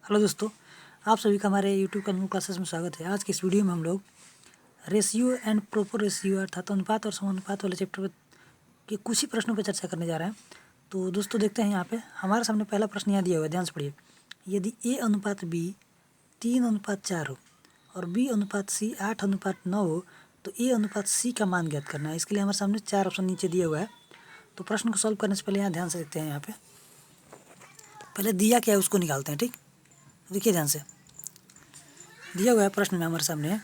Hello दोस्तों, आप सभी का हमारे यूट्यूब चैनल क्लासेस में स्वागत है। आज की इस वीडियो में हम लोग रेशियो एंड प्रोपर रेशियो अर्थात अनुपात और समानुपात वाले चैप्टर के कुछ ही प्रश्नों पर चर्चा करने जा रहे हैं। तो दोस्तों देखते हैं यहाँ पे हमारे सामने पहला प्रश्न यहाँ दिया हुआ है, ध्यान से पढ़िए। यदि A अनुपात B 3:4 हो और B अनुपात C 8:9 हो तो A अनुपात C का मान ज्ञात करना है। इसके लिए हमारे सामने 4 ऑप्शन नीचे दिया हुआ है। तो प्रश्न को सॉल्व करने से पहले यहाँ ध्यान से देखते हैं। यहाँ पे पहले दिया क्या है उसको निकालते हैं। ठीक, देखिए ध्यान से, दिया हुआ है प्रश्न में हमारे सामने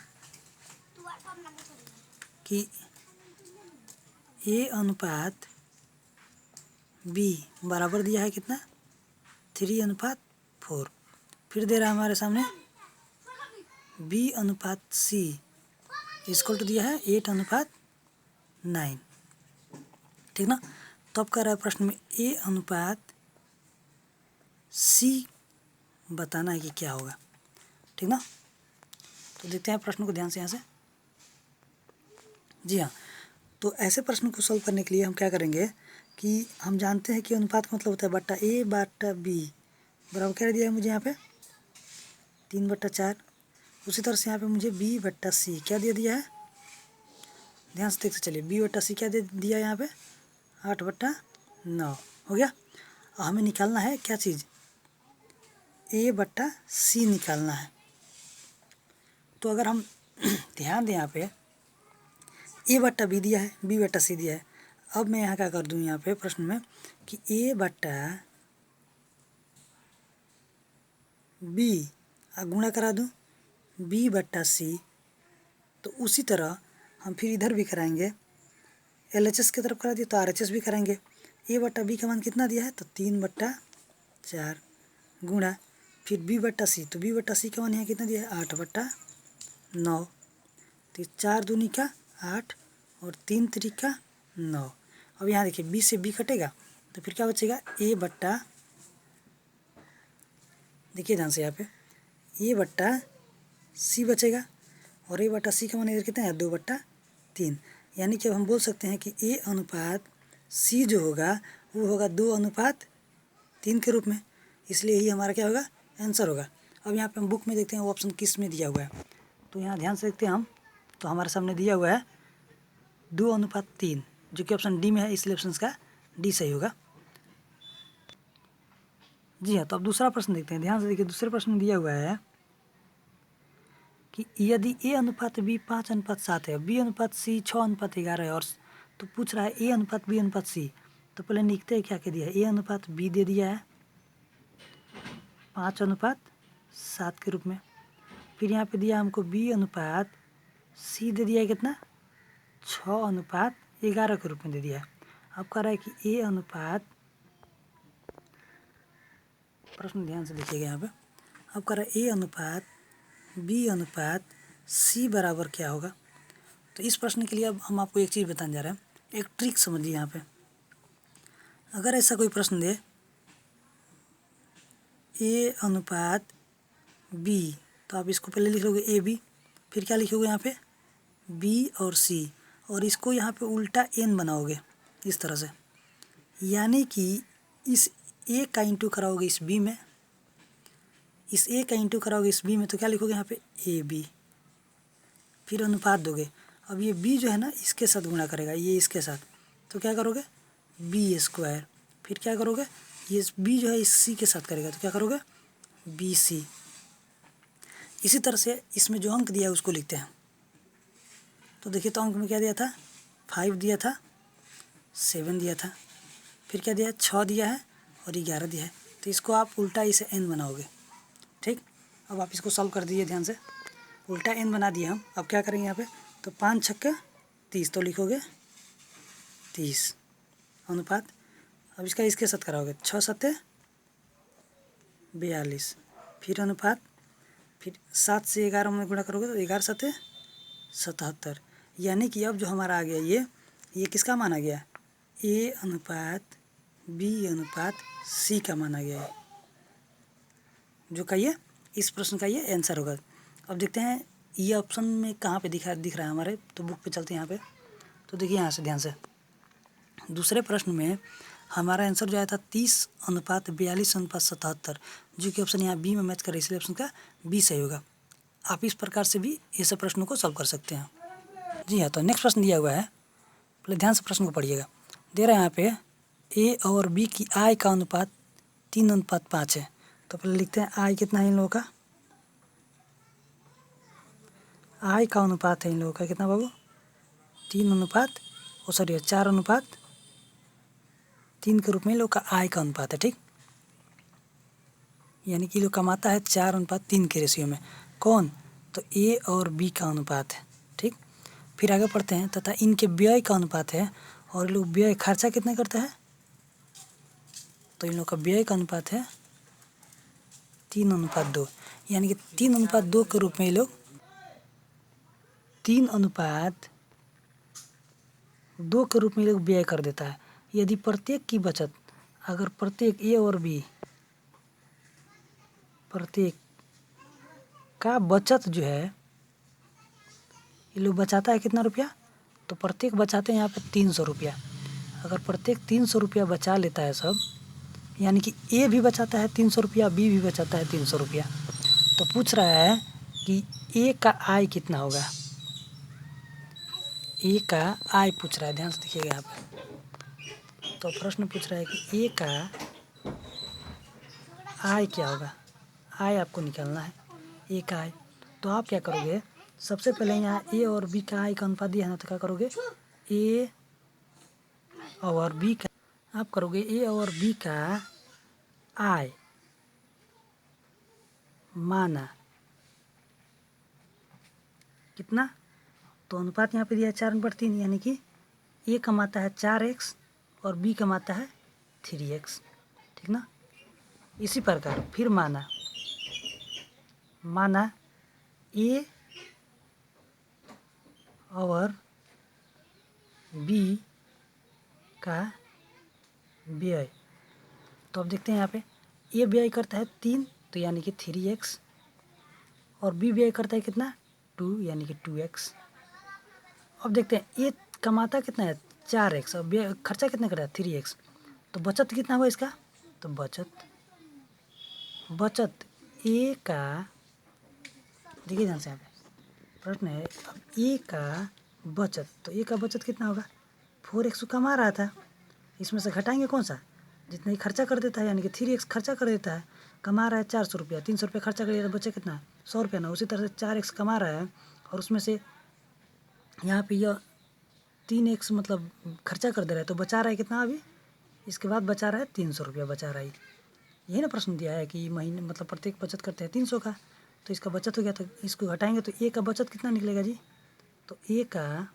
कि A अनुपात B बराबर दिया है कितना 3:4। फिर दे रहा है हमारे सामने B अनुपात C इक्वल टू दिया है 8:9। ठीक ना। तो अब कह रहा है प्रश्न में A अनुपात C बताना है कि क्या होगा। ठीक ना। तो देखते हैं प्रश्न को ध्यान से यहाँ से। जी हाँ, तो ऐसे प्रश्न को सॉल्व करने के लिए हम क्या करेंगे कि हम जानते हैं कि अनुपात का मतलब होता है बट्टा A बट्टा B बराबर क्या दिया है मुझे यहाँ पे 3/4। उसी तरह से यहाँ पे मुझे B बट्टा C क्या दे दिया है, ध्यान से देखते चलिए। B बट्टा C क्या दे दिया है यहाँ पे 8/9 हो गया। हमें निकालना है क्या चीज़, A बट्टा C निकालना है। तो अगर हम ध्यान दें यहाँ पे A बट्टा B दिया है, B बट्टा C दिया है। अब मैं यहाँ क्या कर दूँ यहाँ पे प्रश्न में कि A बट्टा B गुणा करा दूँ B बट्टा C। तो उसी तरह हम फिर इधर भी कराएंगे, LHS की तरफ करा दिए तो RHS भी कराएंगे। A बट्टा B का मान कितना दिया है तो 3/4 गुणा फिर B बट्टा C, तो B बट्टा C का मान यहाँ कितना दिया है 8/9। तो 4 दूनी का 8 और 3 3 9। अब यहाँ देखिए B से B कटेगा तो फिर क्या बचेगा A बट्टा, देखिए ध्यान से यहाँ पे A बट्टा C बचेगा और A बट्टा C का मान इधर कितना है 2/3। यानी कि अब हम बोल सकते हैं कि A अनुपात C जो होगा वो होगा 2:3 के रूप में। इसलिए ही हमारा क्या होगा आंसर होगा। अब यहाँ पे हम बुक में देखते हैं वो ऑप्शन किस में दिया हुआ है। तो यहाँ ध्यान से देखते हैं हम, तो हमारे सामने दिया हुआ है 2:3 जो कि ऑप्शन डी में है, इसलिए ऑप्शन का डी सही होगा। जी हाँ, तो अब दूसरा प्रश्न देखते हैं। ध्यान से देखिए, दूसरे प्रश्न में दिया हुआ है कि यदि A अनुपात B 5:7 है, B अनुपात C 6:11 है और तो पूछ रहा है A अनुपात B अनुपात C। तो पहले लिखते हैं क्या क्या दिया है। A अनुपात B दे दिया है 5:7 के रूप में। फिर यहाँ पे दिया हमको B अनुपात C दे दिया है कितना 6:11 के रूप में दे दिया है। अब कह रहा है कि A अनुपात, प्रश्न ध्यान से देखिएगा यहाँ पे। अब कह रहा है A अनुपात B अनुपात C बराबर क्या होगा। तो इस प्रश्न के लिए अब हम आपको एक चीज़ बताने जा रहे हैं, एक ट्रिक समझिए यहाँ पे। अगर ऐसा कोई प्रश्न दे A अनुपात B, तो आप इसको पहले लिख लोगे AB, फिर क्या लिखोगे यहाँ पे B और C, और इसको यहाँ पे उल्टा n बनाओगे इस तरह से। यानी कि इस A का इंटू कराओगे इस B में, इस A का इंटू कराओगे इस B में, तो क्या लिखोगे यहाँ पे AB, फिर अनुपात दोगे। अब ये B जो है ना इसके साथ गुणा करेगा, ये इसके साथ, तो क्या करोगे B²। फिर क्या करोगे ये B जो है इस C के साथ करेगा तो क्या करोगे BC। इसी तरह से इसमें जो अंक दिया है उसको लिखते हैं। तो देखिए, तो अंक में क्या दिया था 5 दिया था, 7 दिया था, फिर क्या दिया है 6 दिया है और 11 दिया है। तो इसको आप उल्टा इसे n बनाओगे। ठीक, अब आप इसको सॉल्व कर दीजिए ध्यान से। उल्टा n बना दिया हम। अब क्या करेंगे यहाँ पे, तो 5 छक्का 30, तो लिखोगे 30 अनुपात। अब इसका इसके साथ कराओगे 6 7 42, फिर अनुपात, फिर 7 से 11 में गुणा करोगे तो 11 7 77। यानी कि अब जो हमारा आ गया ये किसका मान आ गया A अनुपात B अनुपात C का मान आ गया है, जो का ये इस प्रश्न का ये आंसर होगा। अब देखते हैं ये ऑप्शन में कहाँ पे दिख रहा है हमारे। तो बुक पे चलते हैं यहाँ पे। तो देखिए यहाँ से ध्यान से, दूसरे प्रश्न में हमारा आंसर जो आया था 30:42:77, जो कि ऑप्शन यहाँ बी में मैच करे, इसलिए ऑप्शन का बी सही होगा। आप इस प्रकार से भी ये सब प्रश्नों को सॉल्व कर सकते हैं। जी हाँ, तो नेक्स्ट प्रश्न दिया हुआ है, पहले ध्यान से प्रश्न को पढ़िएगा। दे रहा है यहाँ पे ए और बी की आय का अनुपात 3:5 है। तो पहले लिखते हैं आय कितना है इन लोगों का। आय का अनुपात है इन लोगों का कितना बाबू, 4:3 के रूप में इन लोग का आय का अनुपात है। ठीक, यानी कि लोग कमाता है 4:3 के रेशियो में। कौन, तो ए और बी का अनुपात है। ठीक, फिर आगे पढ़ते हैं, तथा इनके व्यय का अनुपात है, और लोग व्यय खर्चा कितना करता है, तो इन लोग का व्यय का अनुपात है 3:2, यानी कि 3:2 के रूप में ये लोग 3:2 के रूप में ये लोग व्यय कर देता है। यदि प्रत्येक की बचत, अगर प्रत्येक ए और बी प्रत्येक का बचत जो है, ये लोग बचाता है कितना रुपया, तो प्रत्येक बचाते हैं यहाँ पे 300 रुपया। अगर प्रत्येक 300 रुपया बचा लेता है सब, यानी कि ए भी बचाता है 300 रुपया, बी भी बचाता है 300 रुपया, तो पूछ रहा है कि ए का आय कितना होगा। ए का आय पूछ रहा है, ध्यान से देखिएगा यहाँ पे। तो प्रश्न पूछ रहा है कि ए का आय क्या होगा। आय आपको निकालना है, ए का आय। तो आप क्या करोगे, सबसे पहले यहाँ ए और बी का आय का अनुपात दिया है ना, तो क्या करोगे, ए और बी का, आप करोगे ए और बी का आय माना कितना, तो अनुपात यहाँ पे दिया है 4/3, यानी कि ए कमाता है 4x और बी कमाता है 3x। ठीक ना। इसी प्रकार फिर माना ए और बी का व्यय। तो अब देखते हैं यहाँ पे ए व्यय करता है 3, तो यानी कि 3x, और बी व्यय करता है कितना 2, यानी कि 2x। अब देखते हैं ए कमाता कितना है 4x और व्यय खर्चा कितना करता है 3x, तो बचत कितना हुआ इसका, तो बचत ए का, देखिए ध्यान से यहाँ पे प्रश्न है, अब ए का बचत, तो ए का बचत कितना होगा, 4x कमा रहा था, इसमें से घटाएंगे कौन सा, जितना ही खर्चा कर देता है, यानी कि 3x खर्चा कर देता है, कमा रहा है 400 रुपया, 300 रुपया खर्चा करिए तो बचे कितना 100 रुपया ना। उसी तरह से 4x कमा रहा है, और उसमें से यहाँ पे यह 3x मतलब खर्चा कर दे रहा है, तो बचा रहा है कितना, अभी इसके बाद बचा रहा है 300 रुपया बचा रहा है। यही ना प्रश्न दिया है कि महीने मतलब प्रत्येक बचत करते हैं 300 का, तो इसका बचत हो गया, तो इसको घटाएंगे तो ए का बचत कितना निकलेगा जी, तो ए का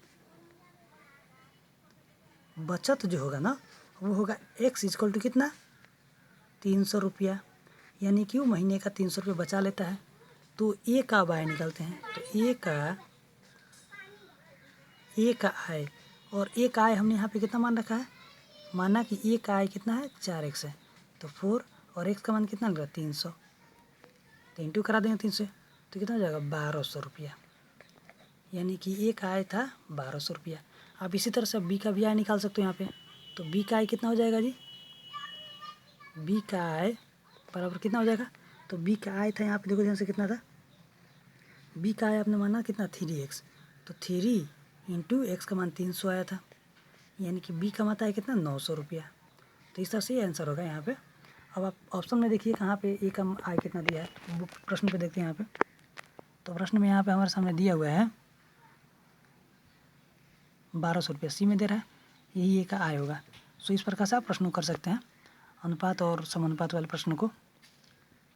बचत जो होगा ना, वो होगा x इक्वल टू कितना 300 रुपया, यानी कि वो महीने का 300 रुपया बचा लेता है। तो ए का आय निकालते हैं, तो ए का आय, और ए का आय हमने यहाँ पे कितना मान रखा है, माना कि ए का आय कितना है 4x है, तो 4 और x का मान कितना लग रहा है 300, तो इंटू करा देंगे 300, तो कितना हो जाएगा 1200 रुपया, यानी कि ए का आय था 1200 रुपया। आप इसी तरह से बी का भी आय निकाल सकते हो यहाँ पे, तो बी का आय कितना हो जाएगा जी, बी का आय बराबर कितना हो जाएगा, तो बी का आय था यहाँ पे देखो ध्यान से कितना था, बी का आय आपने माना कितना 3x, तो 3 इंटू एक्स का मान 300 आया था, यानी कि बी कमाता है कितना 900 रुपया। तो इस तरह से ये आंसर होगा यहाँ पे। अब आप ऑप्शन में देखिए कहाँ पे ए का आय कितना दिया है, वो प्रश्न पे देखते हैं यहाँ पे। तो प्रश्न में यहाँ पे हमारे सामने दिया हुआ है 1200 रुपया, सी में दे रहा है, यही ए का आय होगा। सो इस प्रकार से आप प्रश्न कर सकते हैं अनुपात और समानुपात वाले प्रश्न को।